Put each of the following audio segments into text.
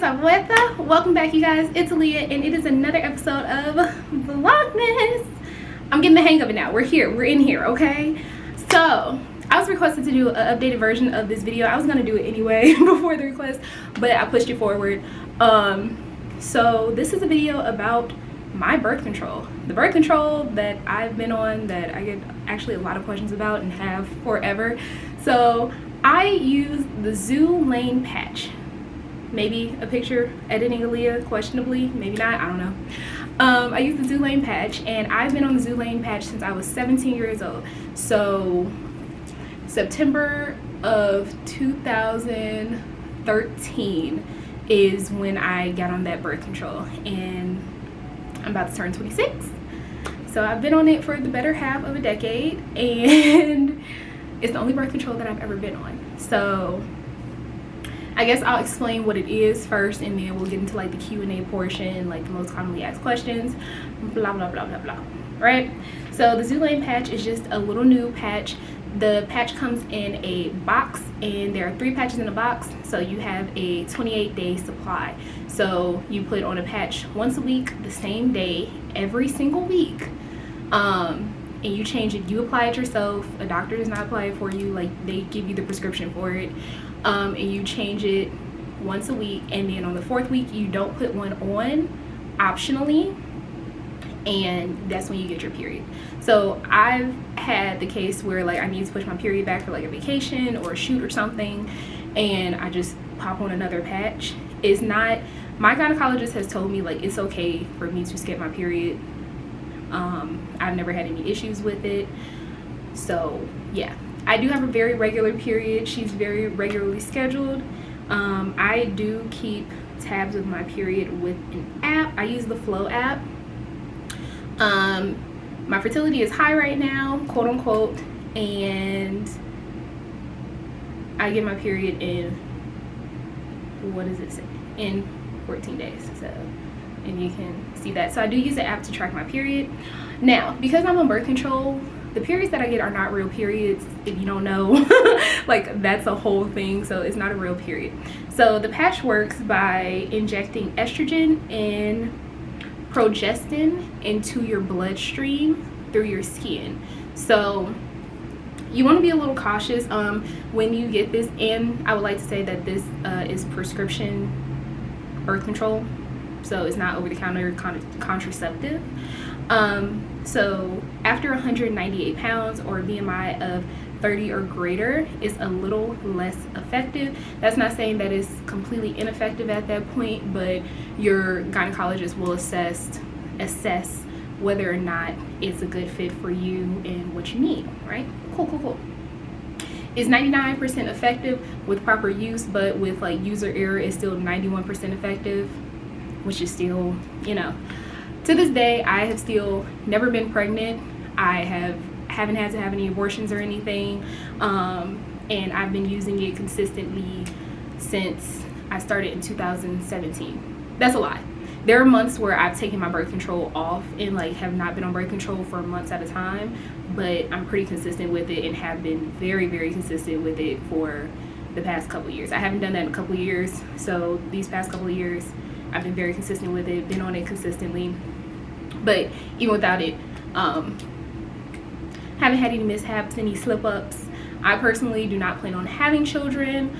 Welcome back, you guys. It's Aliyah, and it is another episode of Vlogmas. I'm getting the hang of it now. We're in here, okay? So I was requested to do an updated version of this video. I was gonna do it anyway before the request, but I pushed it forward. So this is a video about my birth control, the birth control that I've been on, that I get actually a lot of questions about and have forever. So I use the Zoo Lane patch. Maybe a picture editing Aliyah, questionably, maybe not, I don't know. I use the Zoo Lane patch, and I've been on the Zoo Lane patch since I was 17 years old. So September of 2013 is when I got on that birth control, and I'm about to turn 26. So I've been on it for the better half of a decade, and it's the only birth control that I've ever been on. So I guess I'll explain what it is first, and then we'll get into like the Q&A portion, like the most commonly asked questions, blah blah blah blah blah, right? So the Zoo Lane patch is just a little new patch. The patch comes in a box, and there are 3 patches in a box, so you have a 28-day supply. So you put on a patch once a week, the same day, every single week, and you change it. You apply it yourself. A doctor does not apply it for you. Like, they give you the prescription for it, and you change it once a week, and then on the 4th week you don't put one on optionally, and that's when you get your period. So I've had the case where like I need to push my period back for like a vacation or a shoot or something, and I just pop on another patch. It's not, my gynecologist has told me like it's okay for me to skip my period. I've never had any issues with it. So yeah, I do have a very regular period. She's very regularly scheduled. I do keep tabs of my period with an app. I use the Flow app. My fertility is high right now, quote unquote, and I get my period in, what does it say, in 14 days. So, and you can see that. So I do use the app to track my period. Now, because I'm on birth control, the periods that I get are not real periods, if you don't know. Like, that's a whole thing, so it's not a real period. So the patch works by injecting estrogen and progestin into your bloodstream through your skin. So you want to be a little cautious when you get this, and I would like to say that this is prescription birth control, so it's not over-the-counter contraceptive. So after 198 pounds or a BMI of 30 or greater, is a little less effective. That's not saying that it's completely ineffective at that point, but your gynecologist will assess whether or not it's a good fit for you and what you need, right? Cool. It's 99% effective with proper use, but with like user error, it's still 91% effective, which is still, you know. To this day, I have still never been pregnant. I haven't had to have any abortions or anything, and I've been using it consistently since I started in 2017. That's a lie. There are months where I've taken my birth control off and like have not been on birth control for months at a time, but I'm pretty consistent with it and have been very, very consistent with it for the past couple years. I haven't done that in a couple years, so these past couple of years I've been very consistent with it, been on it consistently. But even without it, haven't had any mishaps, any slip-ups. I personally do not plan on having children.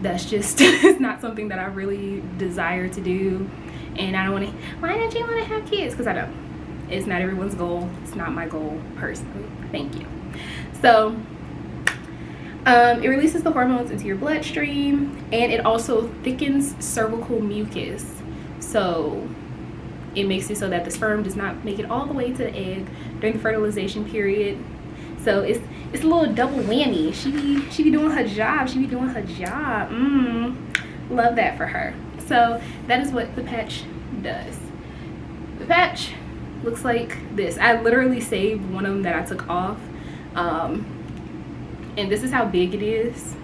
That's just it's not something that I really desire to do, and I don't want to. Why don't you want to have kids? Because I don't. It's not everyone's goal. It's not my goal personally. Thank you. So it releases the hormones into your bloodstream, and it also thickens cervical mucus. So it makes it so that the sperm does not make it all the way to the egg during the fertilization period. So it's a little double whammy. She be doing her job. Love that for her. So that is what the patch does. The patch looks like this. I literally saved one of them that I took off, and this is how big it is.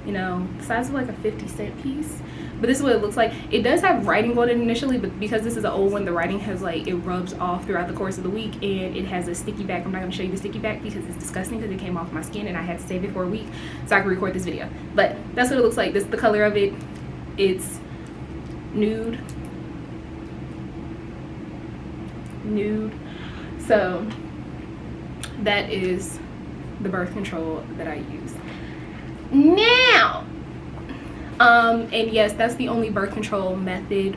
You know, the size of like a 50-cent piece. But this is what it looks like. It does have writing on it initially, but because this is an old one, the writing has like, it rubs off throughout the course of the week, and it has a sticky back. I'm not going to show you the sticky back because it's disgusting, because it came off my skin and I had to save it for a week so I could record this video. But that's what it looks like. This is the color of it. It's nude. So that is the birth control that I use now. And yes, that's the only birth control method,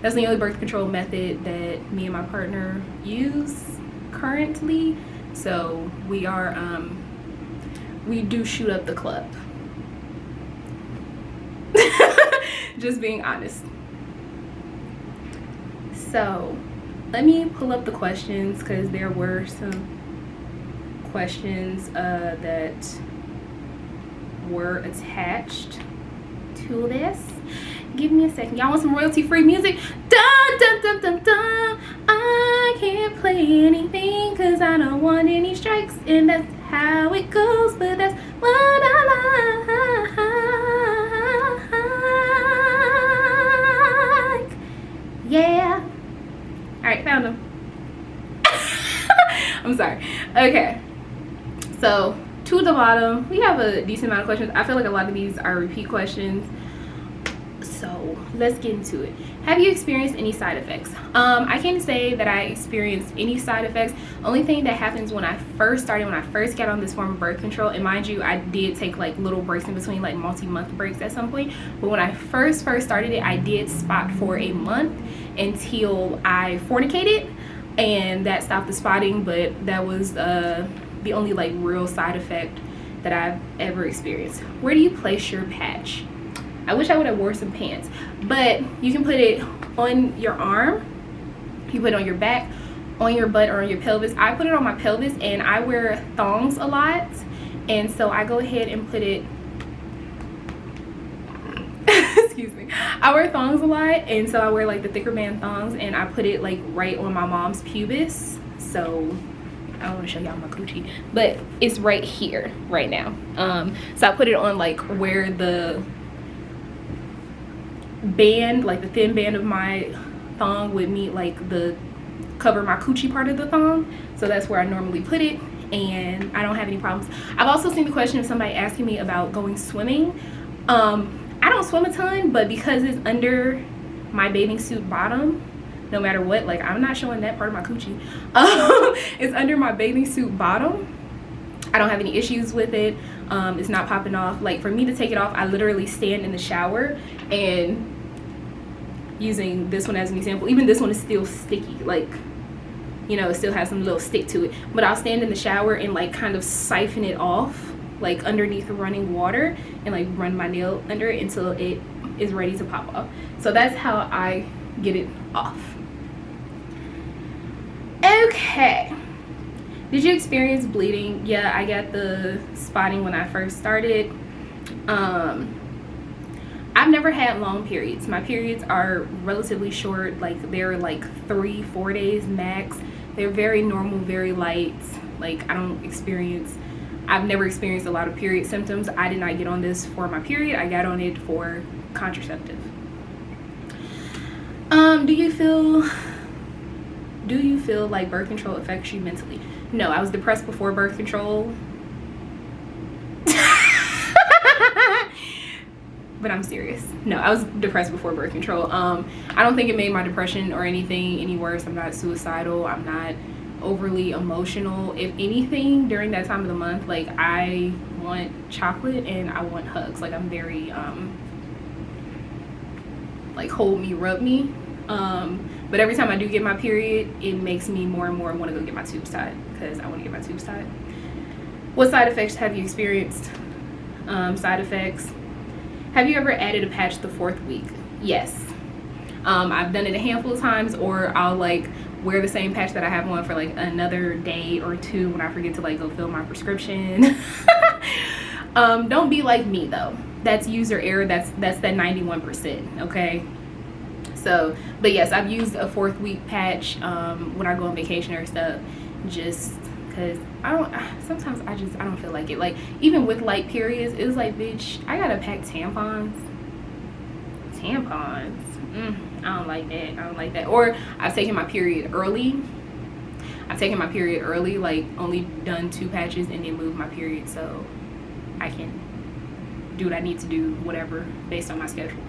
that's the only birth control method that me and my partner use currently. So we are we do shoot up the club. Just being honest. So let me pull up the questions, because there were some questions that were attached to this. Give me a second. Y'all want some royalty-free music? Dun, dun, dun, dun, dun. I can't play anything because I don't want any strikes, and that's how it goes, but that's what I like. Yeah. Alright, found them. I'm sorry. Okay. So, to the bottom, we have a decent amount of questions. I feel like a lot of these are repeat questions. So, let's get into it. Have you experienced any side effects? I can't say that I experienced any side effects. Only thing that happens when I first got on this form of birth control, and mind you, I did take like little breaks in between, like multi-month breaks at some point. But when I first started it, I did spot for a month until I fornicated, and that stopped the spotting. But that was the only like real side effect that I've ever experienced. Where do you place your patch? I wish I would have wore some pants, but you can put it on your arm, you put it on your back, on your butt, or on your pelvis. I put it on my pelvis, and I wear thongs a lot, and so I go ahead and put it excuse me, I wear thongs a lot, and so I wear like the thicker band thongs, and I put it like right on my mom's pubis. So I don't want to show y'all my coochie, but it's right here right now. So I put it on like where the band, like the thin band of my thong would meet like the cover my coochie part of the thong. So that's where I normally put it, and I don't have any problems. I've also seen the question of somebody asking me about going swimming. I don't swim a ton, but because it's under my bathing suit bottom, no matter what, like I'm not showing that part of my coochie. It's under my bathing suit bottom. I don't have any issues with it. It's not popping off. Like for me to take it off, I literally stand in the shower, and using this one as an example, even this one is still sticky, like, you know, it still has some little stick to it, but I'll stand in the shower and like kind of siphon it off like underneath the running water, and like run my nail under it until it is ready to pop off. So that's how I get it off. Okay, did you experience bleeding? Yeah, I got the spotting when I first started. I've never had long periods. My periods are relatively short, like they're like 3-4 days max. They're very normal, very light. Like I've never experienced a lot of period symptoms. I did not get on this for my period. I got on it for contraceptive. Do you feel like birth control affects you mentally? No, I was depressed before birth control. But I'm serious. No, I was depressed before birth control. I don't think it made my depression or anything any worse. I'm not suicidal. I'm not overly emotional. If anything, during that time of the month, like I want chocolate and I want hugs. Like I'm very like hold me, rub me. But every time I do get my period, it makes me more and more want to go get my tubes tied, because I want to get my tubes tied. What side effects have you experienced? Side effects. Have you ever added a patch the 4th week? Yes. I've done it a handful of times, or I'll like wear the same patch that I have on for like another day or two when I forget to like go fill my prescription. Don't be like me though. That's user error. That's that 91%. Okay. So, but yes, I've used a 4th week patch when I go on vacation or stuff, just because I don't feel like it. Like even with light periods, it was like, bitch, I gotta pack tampons. I don't like that. Or I've taken my period early. Like only done 2 patches and then moved my period, so I can do what I need to do, whatever, based on my schedule.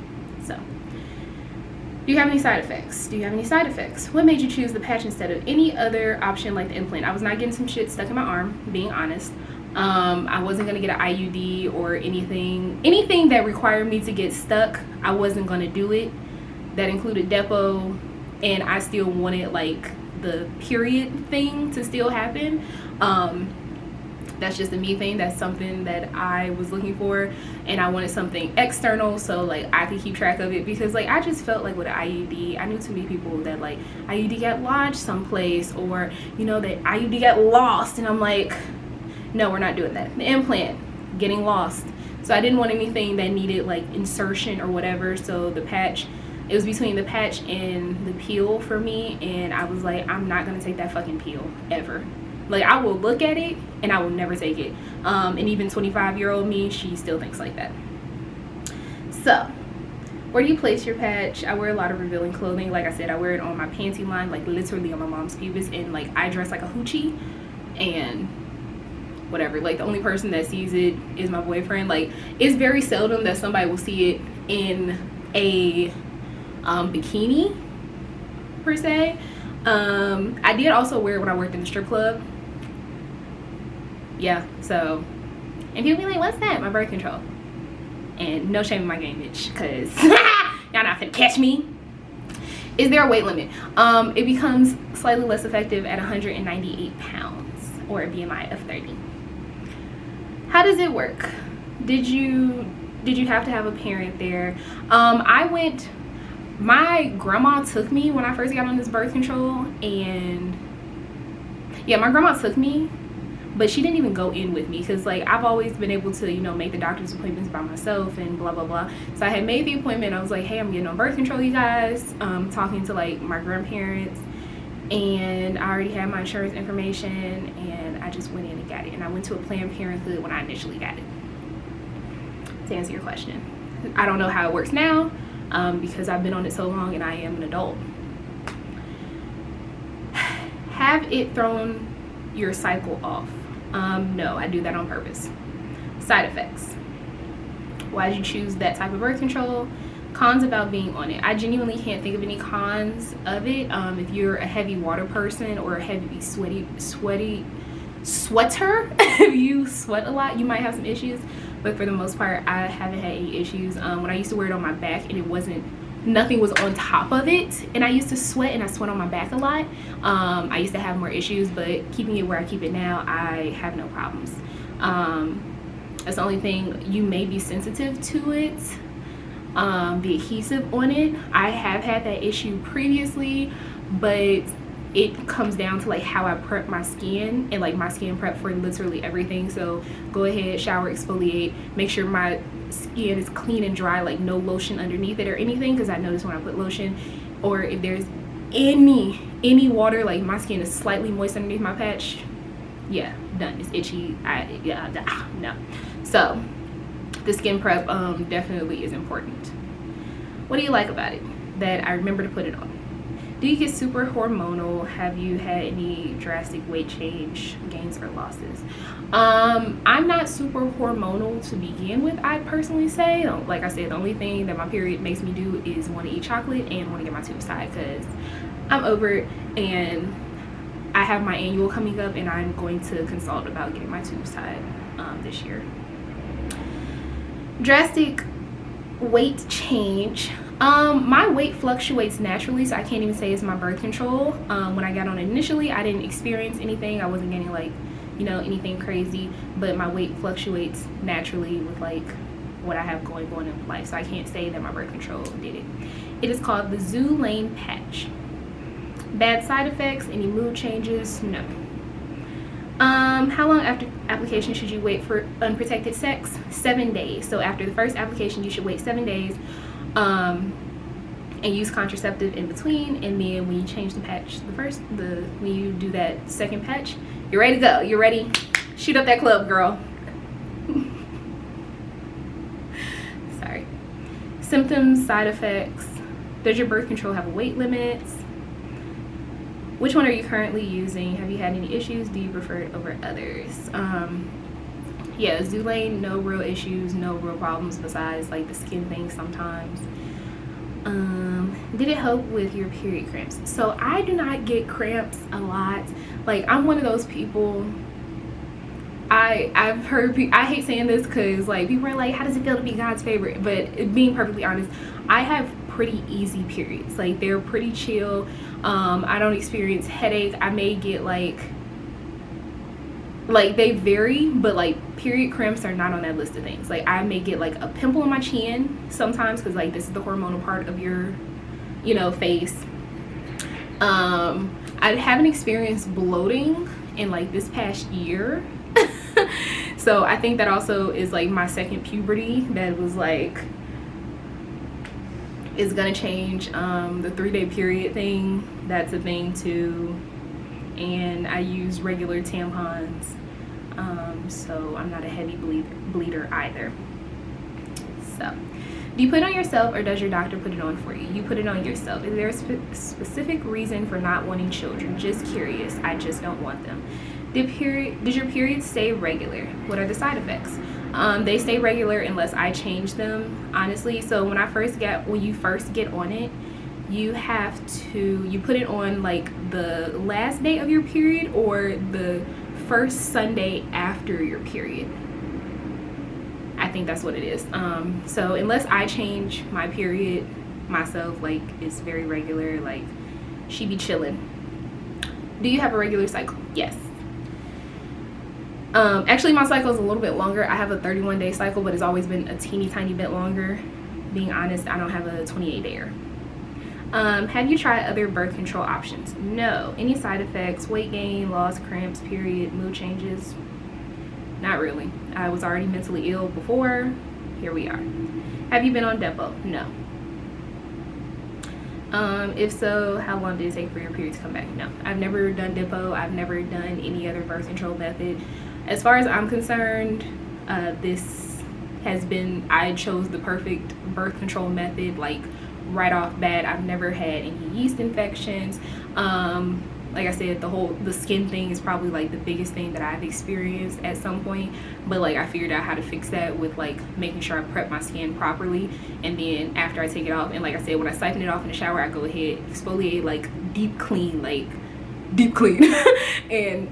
So, do you have any side effects? Do you have any side effects? What made you choose the patch instead of any other option like the implant? I was not getting some shit stuck in my arm, being honest. I wasn't gonna get an IUD or anything that required me to get stuck. I wasn't gonna do it. That included depot, and I still wanted like the period thing to still happen. That's just a me thing. That's something that I was looking for, and I wanted something external so like I could keep track of it, because like I just felt like with an IUD, I knew too many people that like IUD got lodged someplace, or you know that IUD got lost, and I'm like, no, we're not doing that. The implant getting lost, so I didn't want anything that needed like insertion or whatever. So the patch, it was between the patch and the peel for me, and I was like, I'm not gonna take that fucking peel ever. Like, I will look at it and I will never take it. And even 25-year-old me, she still thinks like that. So, where do you place your patch? I wear a lot of revealing clothing. Like I said, I wear it on my panty line, like literally on my mom's pubis, and like I dress like a hoochie and whatever. Like, the only person that sees it is my boyfriend. Like, it's very seldom that somebody will see it in a bikini per se. I did also wear it when I worked in the strip club. Yeah, so, and people be like, what's that? My birth control. And no shame in my game, bitch, because y'all not finna catch me. Is there a weight limit? It becomes slightly less effective at 198 pounds or a BMI of 30. How does it work? Did you have to have a parent there? My grandma took me when I first got on this birth control, and yeah, my grandma took me, but she didn't even go in with me, because like I've always been able to, you know, make the doctor's appointments by myself and blah blah blah. So I had made the appointment. I was like, hey, I'm getting on birth control, you guys. Talking to like my grandparents, and I already had my insurance information, and I just went in and got it. And I went to a Planned Parenthood when I initially got it. To answer your question, I don't know how it works now, because I've been on it so long and I am an adult. Have it thrown your cycle off? No, I do that on purpose. Side effects. Why did you choose that type of birth control? Cons about being on it. I genuinely can't think of any cons of it. If you're a heavy water person or a heavy sweater, if you sweat a lot, you might have some issues. But for the most part, I haven't had any issues. When I used to wear it on my back and nothing was on top of it, and I used to sweat, and I sweat on my back a lot, I used to have more issues. But keeping it where I keep it now, I have no problems. That's the only thing. You may be sensitive to it, the adhesive on it. I have had that issue previously, but it comes down to like how I prep my skin, and like my skin prep for literally everything. So go ahead, shower, exfoliate, make sure my skin is clean and dry, like no lotion underneath it or anything, because I notice when I put lotion, or if there's any water, like my skin is slightly moist underneath my patch, yeah, done. It's itchy. No. So the skin prep definitely is important. What do you like about it that I remember to put it on? Do you get super hormonal? Have you had any drastic weight change, gains or losses? I'm not super hormonal to begin with, I'd personally say. Like I said, the only thing that my period makes me do is want to eat chocolate and want to get my tubes tied, because I'm over it, and I have my annual coming up, and I'm going to consult about getting my tubes tied this year. Drastic weight change. My weight fluctuates naturally, so I can't even say it's my birth control. When I got on initially, I didn't experience anything. I wasn't getting like, you know, anything crazy, but my weight fluctuates naturally with like what I have going on in life, so I can't say that my birth control did it. It is called the Xulane patch. Bad side effects? Any mood changes? No. How long after application should you wait for unprotected sex? 7 days. So after the first application, you should wait 7 days, and use contraceptive in between. And then when you change the patch, when you do that second patch, you're ready to go. You're ready. Shoot up that club, girl. Sorry. Symptoms, side effects. Does your birth control have a weight limit? Which one are you currently using? Have you had any issues? Do you prefer it over others? Yeah, Xulane, no real issues, no real problems besides like the skin thing sometimes. Did it help with your period cramps? So I do not get cramps a lot. Like, I'm one of those people, I've heard I hate saying this because like people are like, how does it feel to be God's favorite? But being perfectly honest, I have pretty easy periods. Like, they're pretty chill. I don't experience headache. I may get like they vary, but like period cramps are not on that list of things. Like, I may get like a pimple on my chin sometimes because like this is the hormonal part of your, you know, face. I haven't experienced bloating in like this past year. So I think that also is like my second puberty that was like, is gonna change. The 3-day period thing, that's a thing too. And I use regular tampons, so I'm not a heavy bleeder either. So, do you put it on yourself or does your doctor put it on for you? You put it on yourself. Is there a specific reason for not wanting children? Just curious. I just don't want them. Does your period stay regular? What are the side effects? They stay regular unless I change them, honestly. So when you first get on it, you put it on like the last day of your period or the first Sunday after your period. I think that's what it is. So unless I change my period myself, like, it's very regular. Like, she be chilling. Do you have a regular cycle? Yes. Actually, my cycle is a little bit longer. I have a 31-day cycle, but it's always been a teeny tiny bit longer. Being honest, I don't have a 28-dayer. Have you tried other birth control options? No. Any side effects? Weight gain, loss, cramps, period, mood changes? Not really. I was already mentally ill before. Here we are. Have you been on Depo? No. If so, how long did it take for your period to come back? No. I've never done Depo. I've never done any other birth control method. As far as I'm concerned, this has been, I chose the perfect birth control method, like right off bat. I've never had any yeast infections. Like I said, the skin thing is probably like the biggest thing that I've experienced at some point, but like I figured out how to fix that with like making sure I prep my skin properly, and then after I take it off, and like I said, when I siphon it off in the shower, I go ahead, exfoliate, like deep clean and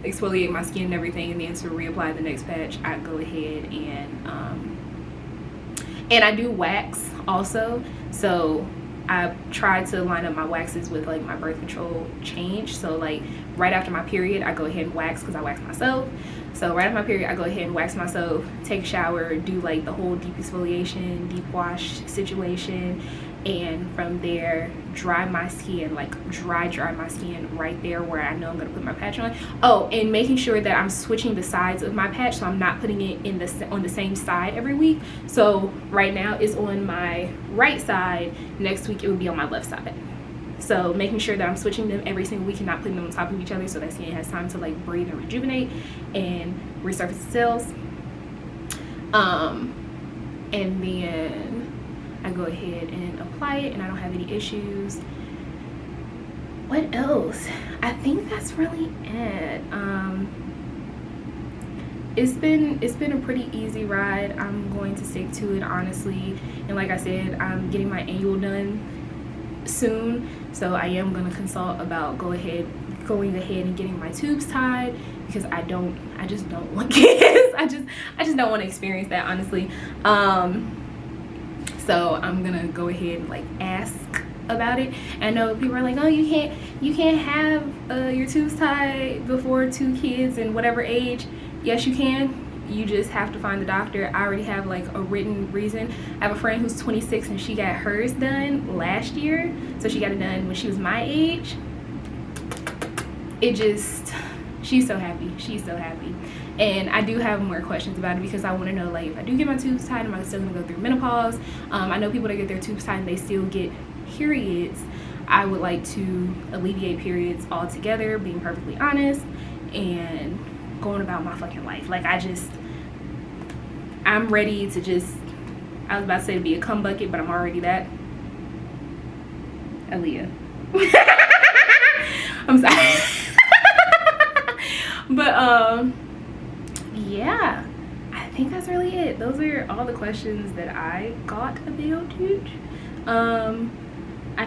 exfoliate my skin and everything, and then to reapply the next patch, I go ahead and I do wax also. So I try to line up my waxes with like my birth control change. So like right after my period, I go ahead and wax because I wax myself. So right after my period, I go ahead and wax myself, take a shower, do like the whole deep exfoliation, deep wash situation, and from there dry my skin, like dry my skin right there where I know I'm gonna put my patch on. Oh, and making sure that I'm switching the sides of my patch, so I'm not putting it on the same side every week. So right now it's on my right side, next week it will be on my left side. So making sure that I'm switching them every single week and not putting them on top of each other, so that skin has time to like breathe and rejuvenate and resurface the cells. And then I go ahead and apply it, and I don't have any issues. What else? I think that's really it. It's been a pretty easy ride. I'm going to stick to it, honestly. And like I said, I'm getting my annual done soon, so I am going to consult about going ahead and getting my tubes tied, because I just don't want kids. I just don't want to experience that, honestly. So I'm gonna go ahead and like ask about it. I know people are like, oh, you can't have your tubes tied before 2 kids and whatever age. Yes, you can. You just have to find the doctor. I already have like a written reason. I have a friend who's 26 and she got hers done last year, so she got it done when she was my age. She's so happy. And I do have more questions about it, because I want to know, like, if I do get my tubes tied, am I still going to go through menopause? I know people that get their tubes tied and they still get periods. I would like to alleviate periods altogether, being perfectly honest, and going about my fucking life. Like, I'm ready to just, I was about to say to be a cum bucket, but I'm already that. Aliyah. I'm sorry. But, yeah, I think that's really it. Those are all the questions that I got about it. I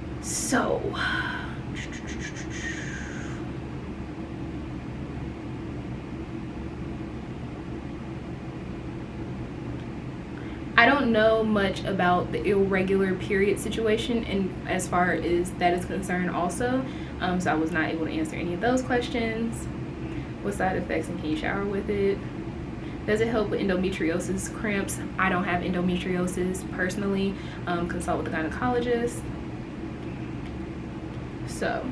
So I don't know much about the irregular period situation, and as far as that is concerned also, so I was not able to answer any of those questions. What side effects, and can you shower with it? Does it help with endometriosis cramps? I don't have endometriosis personally. Consult with a gynecologist. So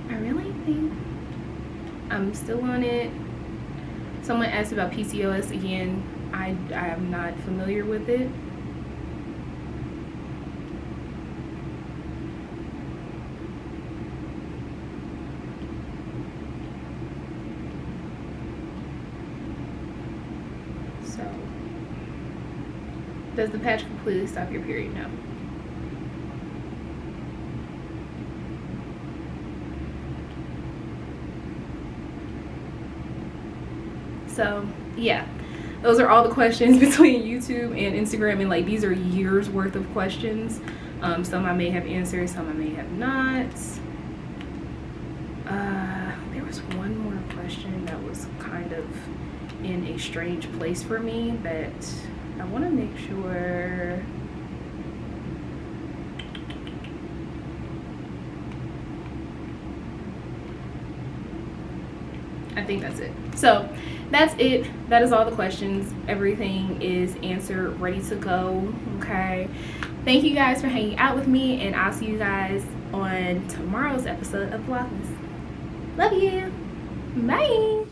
I really think I'm still on it. Someone asked about PCOS again. I am not familiar with it. So, does the patch completely stop your period? No. So yeah, those are all the questions between YouTube and Instagram, and like these are years worth of questions. Some I may have answered, some I may have not. There was one more question that was kind of in a strange place for me that I want to make sure. I think that's it. So that's it. That is all the questions. Everything is answered, ready to go. Okay, thank you guys for hanging out with me, and I'll see you guys on tomorrow's episode of Vlogmas. Love you. Bye.